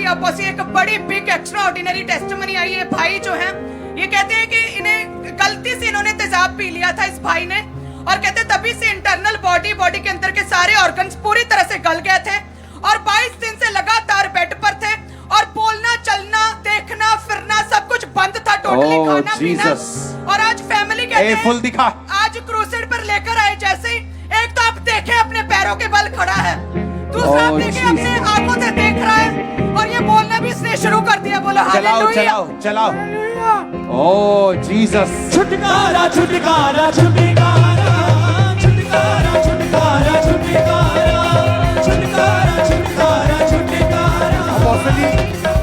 अपोसी एक बड़ी big extra ordinary testimony आई है। भाई जो है ये कहते हैं कि इन्हें गलती से इन्होंने तेजाब पी लिया था इस भाई ने, और कहते तभी से इंटरनल बॉडी के अंदर के सारे ऑर्गन्स पूरी तरह से गल गए थे और 22 दिन से लगातार बेड पर थे और बोलना चलना देखना फिरना सब कुछ बंद था, टोटली खाना पीना। और आज फैमिली कहते हैं फुल दिखा, आज क्रूसेड पर लेकर आए। जैसे ही एक तो आप देखे अपने पैरों के बल खड़ा है, दूसरा आप देखे अपने आंखों से देख रहा है और ये बोलना भी इसने शुरू कर दिया। बोलो हालेलुया, चलाओ। ओ जीसस, छुटकारा छुटकारा छुटकारा छुटकारा छुटकारा छुटकारा छुटकारा छुटकारा छुटकारा। बॉसल जी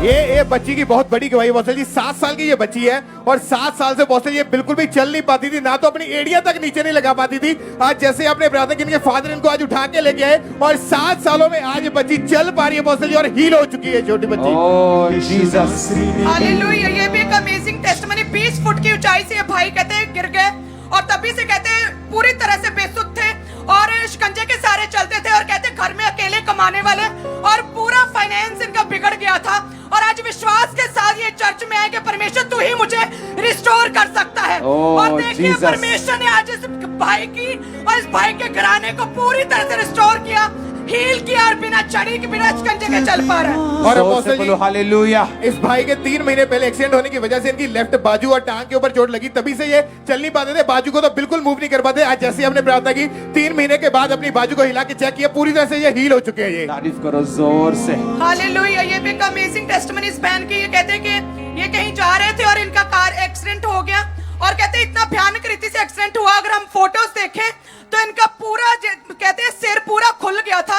ये बच्ची की बहुत बड़ी गवाही। बॉसल जी 7 साल की ये बच्ची है और 7 साल से बॉसल ये बिल्कुल भी चल नहीं पाती थी, ना तो अपनी एड़ियां तक नीचे नहीं लगा पाती थी। आज जैसे आपने बताया कि इनके फादर इनको आज उठा के लेके आए और 7 सालों में आज बच्ची चल पा रही है बॉसल जी, और हील हो चुकी है छोटी बच्ची। ओ जीसस, हालेलुया। ये भी एक अमेजिंग टेस्टिमनी। 20 फुट की ऊंचाई से ये भाई कहते हैं गिर गए और तभी से कहते हैं पूरी तरह से बेसुध थे और शिकंजे के सारे चलते थे और कहते घर में अकेले कमाने वाले और पूरा फाइनेंस इनका बिगड़ गया था। और आज विश्वास के साथ ये चर्च में आए कि परमेश्वर तू ही मुझे रिस्टोर कर सकता है। और देखिए परमेश्वर ने आज इस भाई की और इस भाई के घराने को पूरी तरह से रिस्टोर किया, हील किया और बिना चढ़ी के बिना शिकंजे के चल पा रहा है। और अपोस्टल जी हालेलुया, इस भाई के 3 महीने पहले एक्सीडेंट होने की वजह से इनकी लेफ्ट बाजू और टांग के ऊपर चोट लगी, तभी से ये चल नहीं पाते थे, बाजू को तो बिल्कुल मूव नहीं कर पाते। आज जैसे हमने प्रार्थना की 3 महीने के बाद अपनी बाजू को हिला के चेक किया, पूरी तरह से ये हील हो चुके हैं। ये तारीफ करो जोर से। हालेलुया। ये भी एक अमेजिंग टेस्टिमनी इस बहन की। ये कहते हैं कि ये कहीं जा रहे थे और इनका कार एक्सीडेंट हो गया और कहते हैं इतना भयानक रीति से एक्सीडेंट हुआ, अगर हम फोटोज देखें तो इनका पूरा कहते हैं सिर पूरा खुल गया था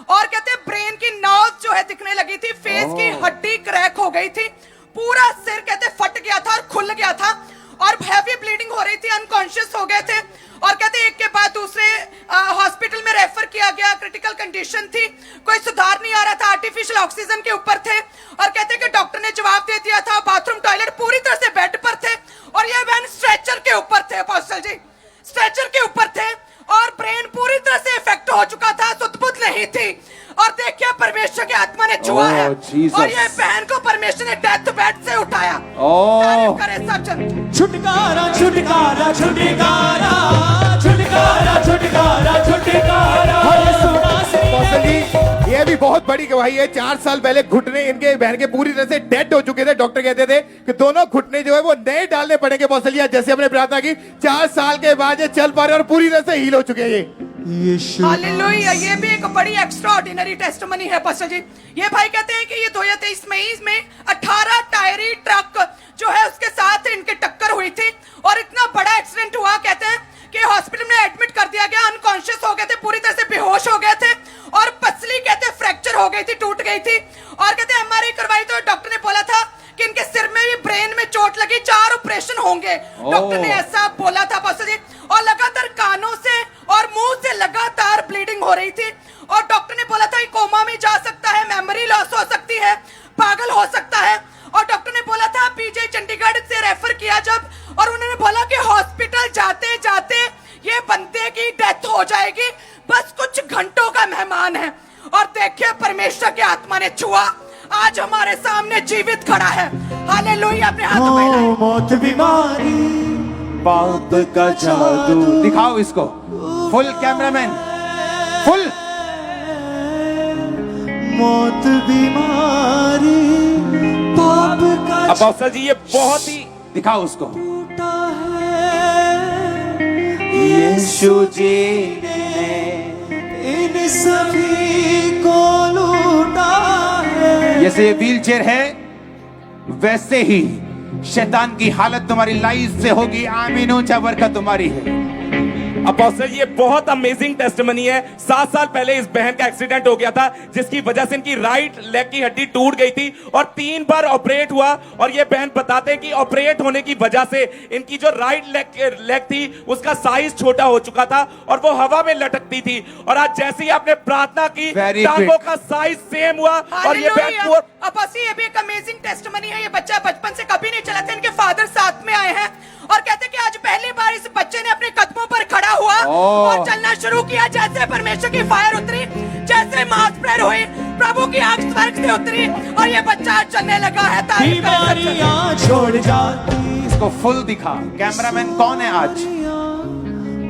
और कहते हैं ब्रेन की नर्व जो है दिखने लगी थी, फेस की हड्डी क्रैक हो गई थी, पूरा सिर कहते फट गया था और खुल गया था और हैवी ब्लीडिंग हो रही थी, अनकॉन्शियस हो गए थे और कहते एक के बाद दूसरे हॉस्पिटल में रेफर किया गया, क्रिटिकल कंडीशन थी, कोई सुधार नहीं आ रहा था, आर्टिफिशियल ऑक्सीजन के ऊपर थे और कहते कि डॉक्टर ने जवाब दे दिया था, बाथरूम टॉयलेट पूरी तरह से बेड पर थे और ये बहन स्ट्रेचर के ऊपर थे। अपोस्टल जी स्ट्रेचर के ऊपर थे और ब्रेन पूरी तरह से इफेक्ट हो चुका था, सुध-बुध नहीं थी और देखिए परमेश्वर की आत्मा ने छुआ है और ये बहन को परमेश्वर ने डेथ बेड से उठाया। तारीफ करें सब जन। छुटकारा छुटकारा छुटकारा छुटकारा छुटकारा छुटकारा। अपोस्टल जी ये भी बहुत बड़ी गवाही है। 4 साल पहले घुटने इनके बहन के पूरी तरह से डेड हो चुके थे, डॉक्टर कहते थे कि दोनों घुटने जो है वो नए डालने पड़ेंगे। अपोस्टल जी जैसे हमने प्रार्थना की 4 साल के बाद ये चल पा रहे और पूरी तरह से हील हो चुके हैं ये। हालेलुया। ये भी एक बड़ी एक्स्ट्रा ऑर्डिनरी टेस्टिमनी है पास्टर जी। ये भाई कहते हैं कि ये 2023 मई में 18 टायरी ट्रक जो है उसके साथ इनके टक्कर हुई थी और इतना बड़ा एक्सीडेंट हुआ, कहते हैं कि हॉस्पिटल में एडमिट कर दिया गया, अनकॉन्शियस हो गए थे, पूरी तरह से बेहोश हो गए थे और पसली कहते फ्रैक्चर हो गई थी, टूट गई थी और कहते एमआरआई करवाई तो डॉक्टर ने बोला था कि इनके सिर में भी ब्रेन में चोट लगी, 4 ऑपरेशन होंगे, डॉक्टर ने ऐसा बोला था पास्टर जी। और लगातार कानों से और मुंह से लगातार ब्लीडिंग हो रही थी और डॉक्टर ने बोला था कोमा में जा सकता है, मेमोरी लॉस हो सकती है, पागल हो सकता है और डॉक्टर ने बोला था पीजी चंडीगढ़ से रेफर किया जब, और उन्होंने बोला कि हॉस्पिटल जाते जाते ये बंदे की डेथ हो जाएगी, बस कुछ घंटों का मेहमान है और देखिए परमेश्वर की आत्मा ने छुआ, आज हमारे सामने जीवित खड़ा है। हालेलुया। अपने हाथों में लाए। मौत बीमारी पाप का जादू। दिखाओ इसको फुल, कैमरामैन फुल। मौत बीमारी पाप का अपोस्टल जी ये बहुत ही, दिखाओ उसको। टूटा है यीशु जी ने इन सभी को लूटा है। जैसे ये व्हील चेयर है वैसे ही शैतान की हालत तुम्हारी लाइफ से होगी। आमीन। ऊंचा बरकत तुम्हारी है। अपोस्टल ये बहुत अमेजिंग टेस्टिमनी है। 7 साल पहले इस बहन का एक्सीडेंट हो गया था जिसकी वजह से इनकी राइट लेग की हड्डी टूट गई थी और 3 बार ऑपरेट हुआ और ये बहन बताते हैं कि ऑपरेट होने की वजह से इनकी जो राइट लेग थी उसका साइज छोटा हो चुका था और वो हवा में लटकती थी और आज जैसे ही आपने प्रार्थना की टांगों का साइज सेम हुआ और ये बहन अपोस्टल ये भी एक अमेजिंग टेस्टिमनी है। ये बच्चा बचपन से कभी नहीं चला था, इनके फादर साथ में आए हैं और कहते कि आज पहली बार इस बच्चे ने अपने कदमों पर खड़ा हुआ और चलना शुरू किया। जैसे परमेश्वर की फायर उतरी, जैसे मास प्रेयर हुई, प्रभु की आग स्वर्ग से उतरी और ये बच्चा आज चलने लगा है। तारीफ करें सच्चे। बीमारियां छोड़ जाती इसको फुल दिखा। कैमरामैन कौन है आज?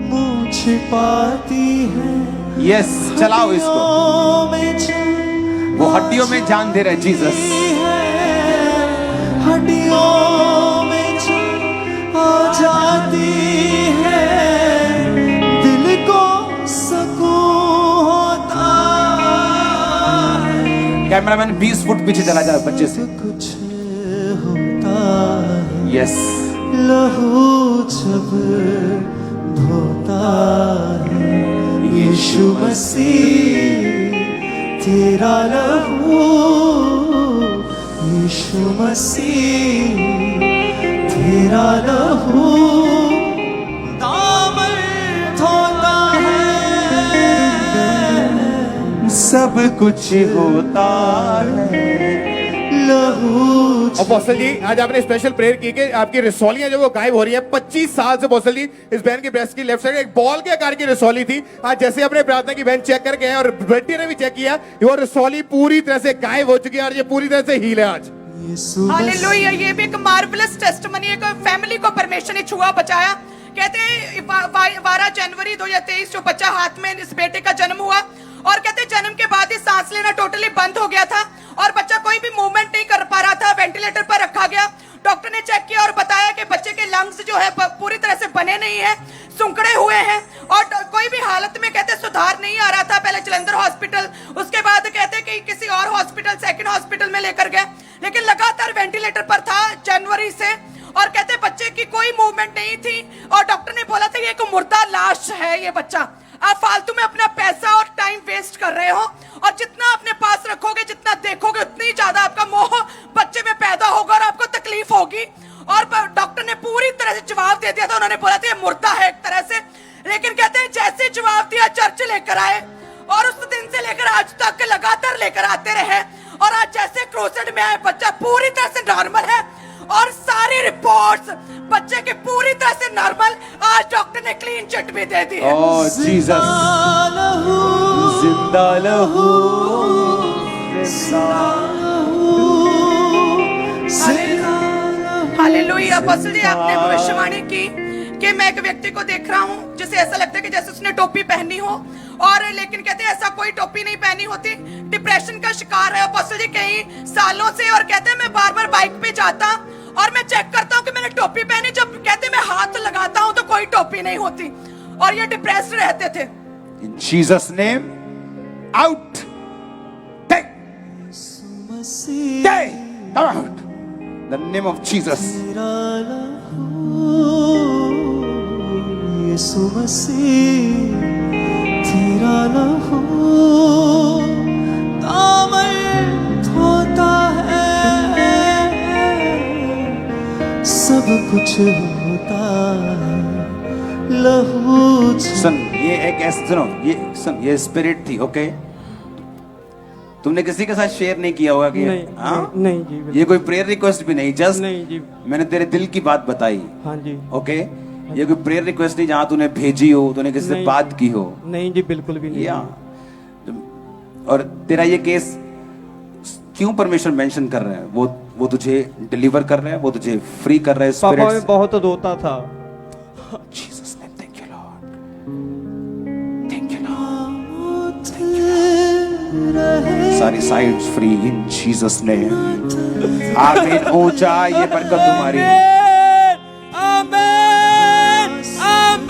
मुँह छिपाती है यस, चलाओ इसको। में जान वो हड्डियों में जान दे रहे जीसस। हड्डियों में जान आ जाती है, दिल को सुकून होता है। कैमरामैन 20 फुट पीछे चला जाए बच्चे से। कुछ होता है यस, लहू जब धोता है, यीशु मसीह तेरा लहू, यीशु मसीह तेरा लहू दामन धोता है, सब कुछ होता है लहू अपोस्टल जी, आज आपने स्पेशल प्रेयर की कि आपकी रसौलियां जो वो गायब हो रही हैं। 25 साल से अपोस्टल जी इस बहन की ब्रेस्ट की लेफ्ट साइड एक बॉल के आकार की रसौली थी। आज जैसे आपने प्रार्थना की बहन चेक करके और बेटी ने भी चेक किया, वो रसौली पूरी तरह से गायब हो चुकी है और ये पूरी तरह से हील है आज। यीशु हालेलुया। ये भी एक मार्वलस टेस्टिमनी है कि फैमिली को परमेश्वर ने छुआ बचाया। कहते हैं 12 जनवरी 2023 जो बच्चा हाथ में इस बेटे का जन्म हुआ और कहते हैं जन्म के बाद ही सांस लेना टोटली बंद हो गया था और बच्चा कोई भी मूवमेंट नहीं कर पा रहा था। वेंटिलेटर पर रखा गया। डॉक्टर ने चेक किया और बताया कि बच्चे के लंग्स जो है पूरी तरह से बने नहीं है, सुंकड़े हुए हैं और कोई भी हालत में कहते सुधार नहीं आ रहा था। पहले जलंधर हॉस्पिटल, उसके बाद कहते कि किसी और हॉस्पिटल, सेकंड हॉस्पिटल में लेकर गए, लेकिन लगातार वेंटिलेटर पर था जनवरी से और कहते बच्चे की कोई मूवमेंट नहीं थी और डॉक्टर ने बोला था ये एक मुर्दा लाश है ये बच्चा। आप फालतू में अपना पैसा और टाइम वेस्ट कर रहे हो और जितना अपने पास रखोगे, जितना देखोगे, उतनी ज्यादा आपका मोह बच्चे में पैदा होगा और आपको तकलीफ होगी। और डॉक्टर ने पूरी तरह से जवाब दे दिया था। उन्होंने बोला था ये मुर्दा है एक तरह से, लेकिन कहते हैं जैसे जवाब दिया चर्च लेकर आए और उस दिन से लेकर आज तक लगातार लेकर आते रहे और आज जैसे क्रूसेड में आए बच्चा पूरी तरह से नॉर्मल है और सारी रिपोर्ट्स बच्चे के पूरी तरह से नॉर्मल। आज डॉक्टर ने क्लीन चिट भी दे दी है। ओह जीसस, जिंदा लहू, हालेलुया। अपोस्टल जी, आपने भविष्यवाणी की कि मैं एक व्यक्ति को देख रहा हूँ जिसे ऐसा लगता है कि जैसे उसने टोपी पहनी हो और लेकिन कहते हैं ऐसा कोई टोपी नहीं पहनी होती। डिप्रेशन का शिकार है अपोस्टल जी कई सालों से और कहते हैं मैं बार बार बाइक पे जाता और मैं चेक करता हूँ कि मैंने टोपी पहनी, जब कहते हैं मैं हाथ लगाता हूँ तो कोई टोपी नहीं होती और ये डिप्रेस्ड रहते थे। In Jesus name, out, take, take, come out. The name of Jesus. यीशु मसीह तेरा लहू दामन धोता है, सब कुछ होता है लहू। सुन, ये एक ऐसा सुनो, ये सुन, ये स्पिरिट थी, ओके? तुमने किसी के साथ शेयर नहीं किया होगा कि नहीं, हाँ? नहीं जी, बिल्कुल। ये कोई प्रेयर रिक्वेस्ट भी नहीं, जस्ट नहीं जी। मैंने तेरे दिल की बात बताई। हाँ जी। ओके, ये कोई प्रेयर रिक्वेस्ट नहीं जहां तूने भेजी हो, तूने किसी से नहीं। बात की हो। नहीं जी, बिल्कुल भी नहीं। या और तेरा ये केस क्यों परमेश्वर मेंशन कर रहा है? वो तुझे डिलीवर कर रहा है, वो तुझे फ्री कर रहा है पापा स्पिरिट में बहुत रोता था। Jesus name, thank you lord, thank you lord. सारी sides free in Jesus name. आमीन। ऊंचा ये बरकत तुम्हारी। Amen, amen.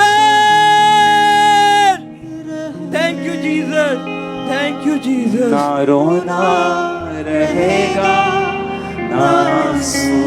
Thank you Jesus, thank you Jesus. ना रोना रहेगा, ना आंसू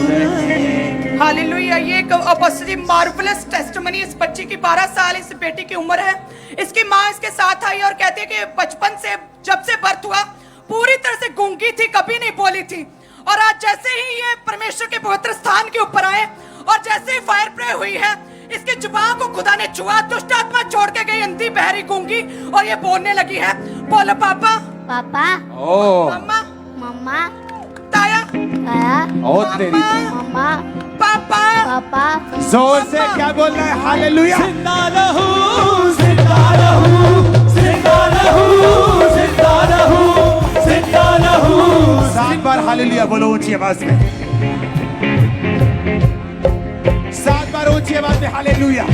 रहेगा। हालेलुया। ये एक अपोस्टली मार्वलस टेस्टिमनी। इस बच्ची की 12 साल इस बेटी की उम्र है। इसकी माँ इसके साथ आई और कहती है कि बचपन से जब से बर्थ हुआ पूरी तरह से गूंगी थी, कभी नहीं बोली थी और आज जैसे ही ये परमेश्वर के पवित्र स्थान के ऊपर आए और जैसे ही फायर प्रे हुई है इसकी जुबान को खुदा ने छुआ, दुष्ट आत्मा छोड़ के गई, अंधी बहरी गूंगी और ये बोलने लगी है। बोलो पापा, पापा, ओ मम्मा, मम्मा, ताया, आया, ओ तेरी मम्मा, पापा। पापा, जोर से क्या बोल रहा है? हालेलुया। जिंदा रहूं, जिंदा रहूं, जिंदा रहूं, जिंदा रहूं, जिंदा हालेलुया बोलो ऊंची आवाज में, 7 बार ऊंची आवाज में हालेलुया।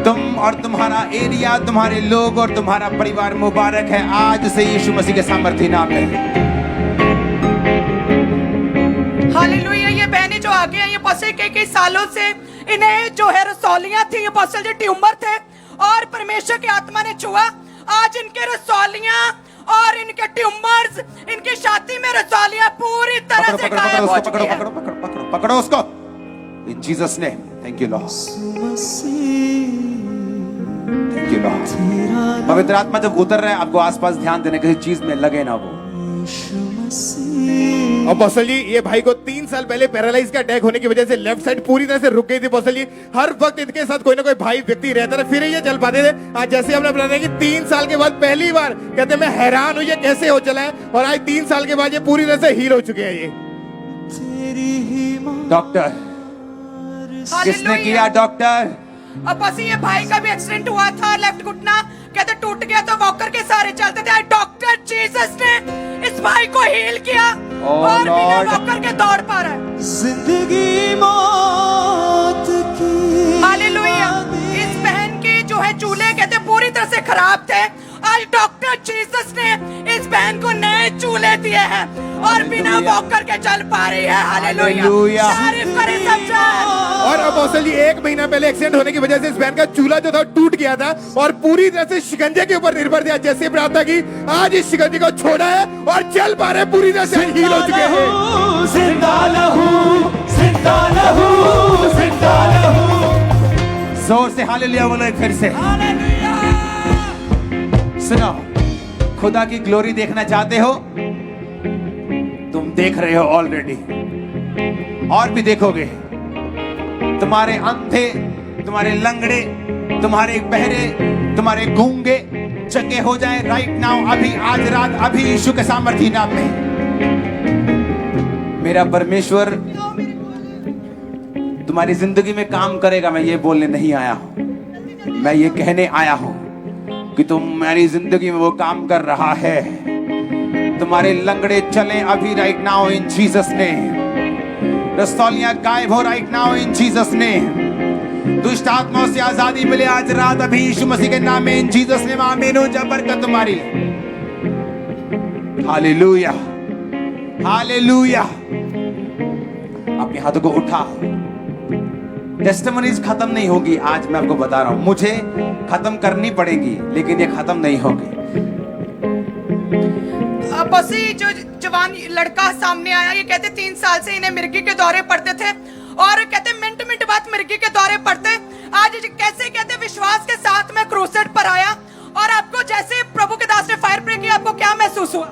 तुम और तुम्हारा एरिया, तुम्हारे लोग और तुम्हारा परिवार मुबारक है आज से यीशु मसीह के सामर्थी नाम में। हालेलुया। ये बहनें जो आगे हैं, ये अपोस्टल कई सालों से इन्हें जो है रसौलियां थी, अपोस्टल जो ट्यूमर थे, और परमेश्वर की आत्मा ने छुआ। आज इनके रसौलियां और इनके ट्यूमर्स, इनकी छाती में रसौलियां पूरी तरह से गायब हो चुकी हैं। पकड़ो उसको इन Jesus name. Thank you lord, thank you Lord. पवित्र आत्मा जब उतर रहा है, आपको आसपास ध्यान देने, किसी चीज में लगे ना वो। अपोस्टल जी, ये भाई को 3 साल पहले पैरालाइज का अटैक होने की वजह से लेफ्ट साइड पूरी तरह से रुक गई थी। अपोस्टल जी, हर वक्त इनके साथ कोई ना कोई भाई व्यक्ति रहता था, फिर ये चल पाते थे। आज जैसे हमने बताया कि 3 साल के बाद पहली बार कहते मैं हैरान हूं ये कैसे हो चला है, और आज 3 साल के बाद ये पूरी तरह से हील हो चुके हैं। ये डॉक्टर किसने किया? डॉक्टर अपोस्टल, ये भाई का भी एक्सीडेंट हुआ था, लेफ्ट घुटना कहते टूट गया, तो वॉकर के सहारे चलते थे। डॉक्टर जीसस ने इस भाई को हील किया और बिना वॉकर के दौड़ पा रहा है। जिंदगी मौत की हालेलुया। इस बहन के जो है चूल्हे कहते पूरी तरह से खराब थे, आज डॉक्टर जीसस ने इस बहन को नए चूल्हे दिए हैं और बिना वॉकर के चल पा रही है। हालेलुया, तारीफ करें सब जन। और अपोस्टल जी, 1 महीना पहले एक्सीडेंट होने की वजह से इस बहन का चूल्हा जो था टूट गया था और पूरी तरह से शिकंजे के ऊपर निर्भर था। जैसे प्रार्थना की, आज इस शिकंजे को छोड़ा है और चल पा रहे, पूरी तरह से हील हो चुके हैं। जिंदा लहू, जिंदा लहू, जिंदा लहू। जोर से हालेलुया बोलो एक फिर से। सुनो, खुदा की ग्लोरी देखना चाहते हो? तुम देख रहे हो ऑलरेडी, और भी देखोगे। तुम्हारे अंधे, तुम्हारे लंगड़े, तुम्हारे बहरे, तुम्हारे गूंगे चंगे हो जाएं राइट नाउ, अभी, आज रात, अभी यीशु के सामर्थी नाम में। मेरा परमेश्वर तुम्हारी जिंदगी में काम करेगा। मैं ये बोलने नहीं आया हूं, मैं ये कहने आया हूं कि तुम्हारी जिंदगी में वो काम कर रहा है। तुम्हारे लंगड़े चलें अभी राइट नाउ इन जीसस ने। रसौलियां गायब हो राइट नाउ इन जीसस ने। दुष्ट आत्माओं से आजादी मिले आज रात, अभी यीशु मसीह के नाम में इन जीसस ने। आमीन हो जाए बरकत तुम्हारी। Hallelujah, hallelujah. अपने हाथों को उठाओ। टेस्टिमनीज खत्म नहीं होगी, आज मैं आपको बता रहा हूं। मुझे खत्म करनी पड़ेगी, लेकिन ये खत्म नहीं होगी। अपोस्टल, जो जवान लड़का सामने आया, ये कहते 3 साल से इन्हें मिर्गी के दौरे पड़ते थे और कहते मिनट बाद मिर्गी के दौरे पड़ते। आज कैसे कहते विश्वास के साथ में क्रूसेड पर आया, और आपको जैसे प्रभु के दास ने फायर प्रे किया, आपको क्या महसूस हुआ?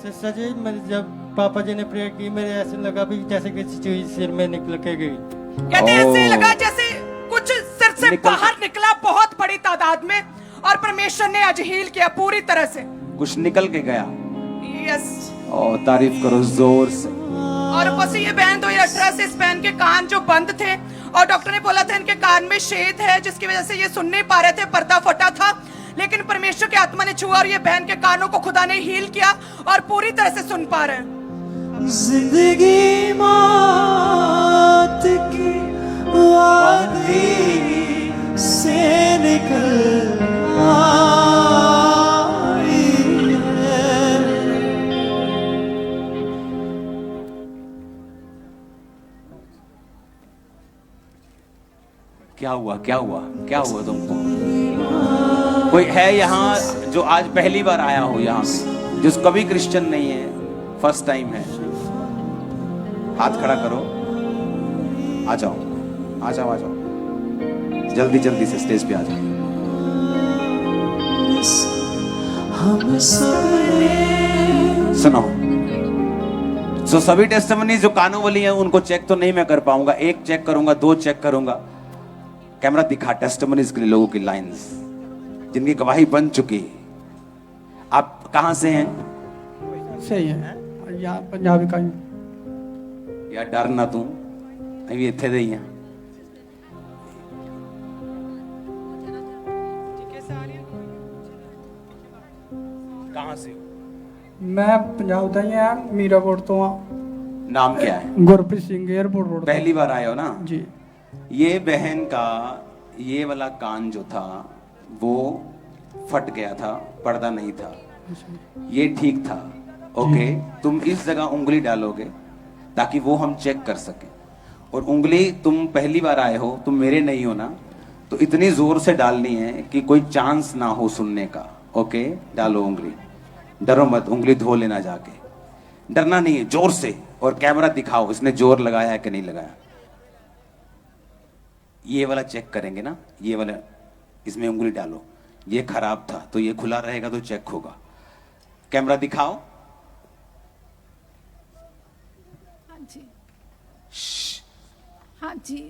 सिस्टर जी, जब पापा जी ने प्रेयर की, मेरे ऐसे लगा भी जैसे किसी चीज सिर में निकल के गई। कहते ऐसे लगा जैसे कुछ सिर से बाहर निकला बहुत बड़ी तादाद में, और परमेश्वर ने आज हील किया पूरी तरह से। कुछ निकल के गया। यस, ओ तारीफ करो जोर से। और अपोस्टल, ये बहन 2018 से इस बहन के कान जो बंद थे, और डॉक्टर ने बोला था इनके कान में छेद है, जिसकी वजह से ये सुन नहीं पा रहे थे, पर्दा फटा था। लेकिन परमेश्वर की आत्मा ने छुआ और ये बहन के कानों को खुदा ने हील किया और पूरी तरह से सुन पा रहे हैं। जिंदगी मौत की वादी से निकल आई है। क्या हुआ, क्या हुआ, क्या हुआ तुमको? कोई है यहाँ जो आज पहली बार आया हो यहाँ पे, जो कभी क्रिश्चियन नहीं है, फर्स्ट टाइम है? हाथ खड़ा करो। आ जाओ, आ जाओ, आ जाओ, जल्दी जल्दी से स्टेज पे आ जाओ। हम सुनो, सो सभी टेस्टिमनी जो कानों वाली हैं उनको चेक तो नहीं मैं कर पाऊंगा, 1 चेक करूंगा, 2 चेक करूंगा। कैमरा दिखा टेस्टिमनीज के लिए लोगों की लाइंस जिनकी गवाही बन चुकी। आप कहां से हैं? सही है, यहाँ पंजाबी का यार डर ना तू, अभी इत्थे दे ही हैं। कहाँ से हो? मैं पंजाब ਦਾ ਹੀ ਆ ਮੀਰਾਕੋਟ ਤੋਂ ਆ नाम क्या है? ਗੁਰਪ੍ਰੀਤ ਸਿੰਘ 에ਅਰਪੋਰਟ रोड पहली बार आए हो ना? जी ये बहन का ये वाला कान जो था वो फट गया था, पर्दा नहीं था, ये ठीक था। ओके, तुम इस जगह उंगली डालोगे ताकि वो हम चेक कर सके। और उंगली तुम पहली बार आए हो, तुम मेरे नहीं हो ना, तो इतनी जोर से डालनी है कि कोई चांस ना हो सुनने का। ओके, डालो उंगली, डरो मत, उंगली धो लेना जाके, डरना नहीं है, जोर से। और कैमरा दिखाओ इसने जोर लगाया है कि नहीं लगाया। ये वाला चेक करेंगे ना, ये वाला, इसमें उंगली डालो, ये खराब था तो ये खुला रहेगा तो चेक होगा। कैमरा दिखाओ। हाँ जी, हाँ जी,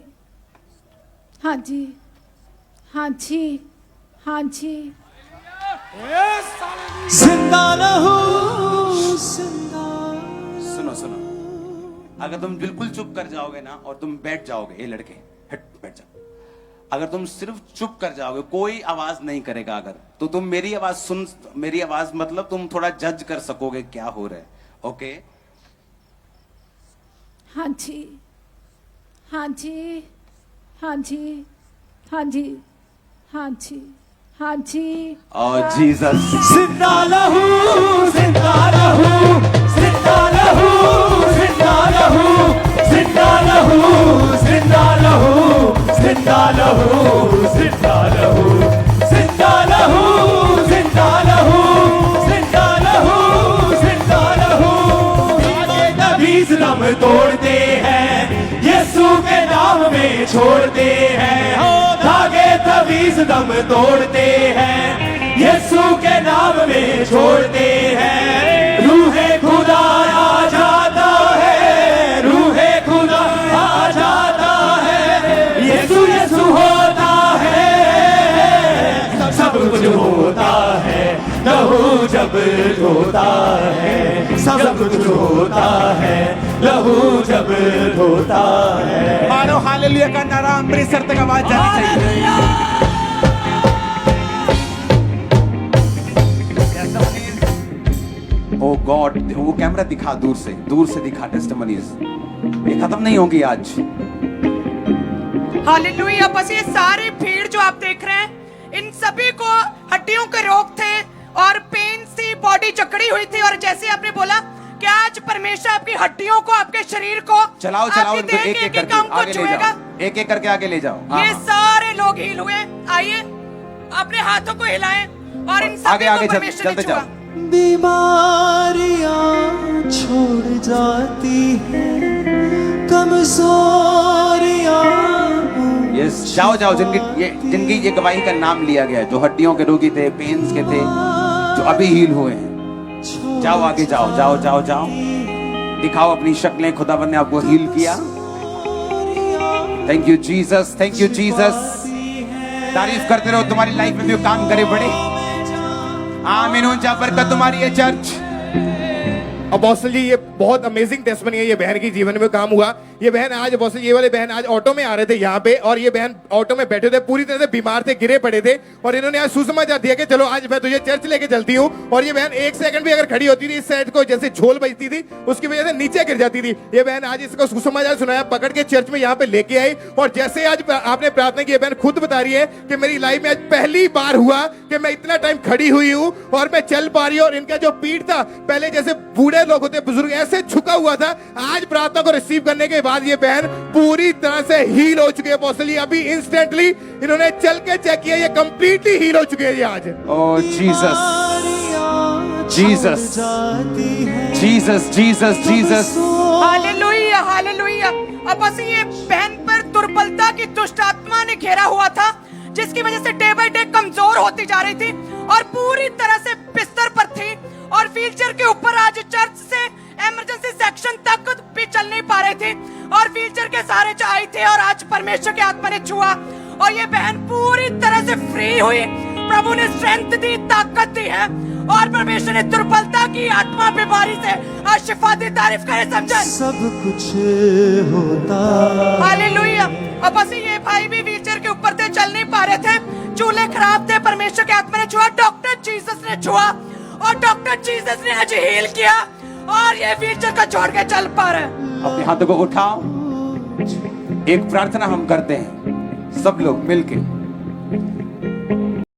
हाँ जी, हाँ जी, हाँ जी। जिंदा रहूं, जिंदा। सुनो सुनो, अगर तुम बिल्कुल चुप कर जाओगे ना और तुम बैठ जाओगे, ये लड़के हट बैठ जाओ, अगर तुम सिर्फ चुप कर जाओगे, कोई आवाज नहीं करेगा अगर, तो तुम मेरी आवाज सुन, मेरी आवाज मतलब तुम थोड़ा जज कर सकोगे क्या हो रहा है। ओके, हाँ जी, हाँ जी, हाँ जी, हाँ जी, हाँ जी, हाँ जी। और जीसस, जिंदा रहूं, जिंदा रहूं, जिंदा रहूं, जिंदा रहूं, जिंदा रहूं, जिंदा रहूं, जिंदा रहूं, जिंदा रहूं, जिंदा रहूं, जिंदा रहूं, जिंदा रहूं, जिंदा रहूं। धागे तबीज दम तोड़ते हैं, यीशु के नाम में छोड़ते हैं। हो धागे तबीज दम तोड़ते हैं, यीशु के नाम में छोड़ते हैं। रूहे खुदा आ जाता है, रूहे खुदा आ जाता है, यीशु यीशु होता है, सब कुछ होता है, लहू जब धोता है, सब कुछ होता है, लहू जब धोता है। मारो हालेलुया का नारा अमृतसर तक आवाज जानी चाहिए। ओ गॉड, वो कैमरा दिखा, दूर से दिखा टेस्टिमनीज, ये खत्म नहीं होगी आज। हालेलुया। बस ये सारी भीड़ जो आप देख रहे हैं, इन सभी को हड्डियों के रोग थे और पेन से बॉडी जकड़ी हुई थी। और जैसे आपने बोला कि आज परमेश्वर आपकी हड्डियों को, आपके शरीर को, चलाओ आपकी इनको देह एक के एक करके काम को आगे ले छुएगा। जाओ, एक एक करके आगे ले जाओ। ये सारे लोग हील हुए। आइए अपने हाथों को हिलाएं और इन सभी आगे को परमेश्वर ने चलते छुआ। जाओ। बीमारियां छोड़ जाती हैं, कमजोरियां। यस, जाओ जिनकी ये गवाही का नाम लिया गया है, जो हड्डियों के रोगी थे, पेन्स के थे, जो अभी हील हुए हैं, जाओ आगे जाओ, दिखाओ अपनी शक्लें, खुदावन ने आपको हील किया। Thank you Jesus, thank you Jesus. तारीफ करते रहो, तुम्हारी लाइफ में भी काम करे बड़े। आमीन। ऊंचा बरकत तुम्हारी है चर्च। अपोस्टल जी, ये बहुत अमेजिंग टेस्टमनी है, ये बहन की जीवन में काम हुआ। ये बहन आज, अपोस्टल ये वाले बहन आज ऑटो में आ रहे थे यहाँ पे, और ये बहन ऑटो में बैठे थे, पूरी तरह से बीमार थे, गिरे पड़े थे, और इन्होंने आज सुसमाचार दिया कि चलो आज मैं तुझे चर्च लेके चलती हूँ। और ये बहन एक सेकंड भी अगर खड़ी होती थी, इस साइड को जैसे झोल बजती थी, उसकी वजह से नीचे गिर जाती थी। ये बहन आज इसको सुसमाचार सुनाया, पकड़ के चर्च में यहाँ पे लेके आई। और जैसे आज आपने प्रार्थना की, बहन खुद बता रही है कि मेरी लाइफ में आज पहली बार हुआ कि मैं इतना टाइम खड़ी हुई हूँ और मैं चल पा रही हूँ। और इनका जो पीठ था, पहले जैसे बूढ़े लोग होते, बुजुर्ग, ऐसे झुका हुआ था, आज प्रार्थना को रिसीव करने के बाद ये बहन पूरी तरह से हील हो चुके हैं। अपोस्टल जी, अभी इंस्टेंटली इन्होंने चल के चेक किया, ये कंप्लीटली हील हो चुके हैं ये आज। Oh Jesus, Jesus, Jesus, Jesus, Jesus. Hallelujah, hallelujah. अब बस ये बहन पर दुर्बलता की दुष्ट आत्मा ने घेरा हुआ था, जिसकी वजह से डे बाय डे कमजोर होती जा रही थी और पूरी तरह से बिस्तर पर थी और व्हीलचेयर के ऊपर आज चर्च से इमरजेंसी सेक्शन तक भी चल नहीं पा रहे थे और व्हीलचेयर के सहारे आई थे। और आज परमेश्वर के आत्मा ने छुआ और ये बहन पूरी तरह से फ्री हुई। प्रभु ने स्ट्रेंथ दी, ताकत दी है और परमेश्वर ने दुर्बलता की आत्मा बीमारी से आज शिफा दी। तारीफ करें समझन। सब कुछ होता। हालेलुया। अब बस ये भाई भी व्हीलचेयर के ऊपर थे, चल नहीं पा रहे थे, चूल्हे खराब थे, परमेश्वर के आत्मा ने छुआ, डॉक्टर जीसस ने छुआ और डॉक्टर जीसस ने आज हील किया और ये व्हीलचेयर को छोड़ के चल पा रहे हैं। अपने हाथों को उठाओ, एक प्रार्थना हम करते हैं सब लोग मिलके।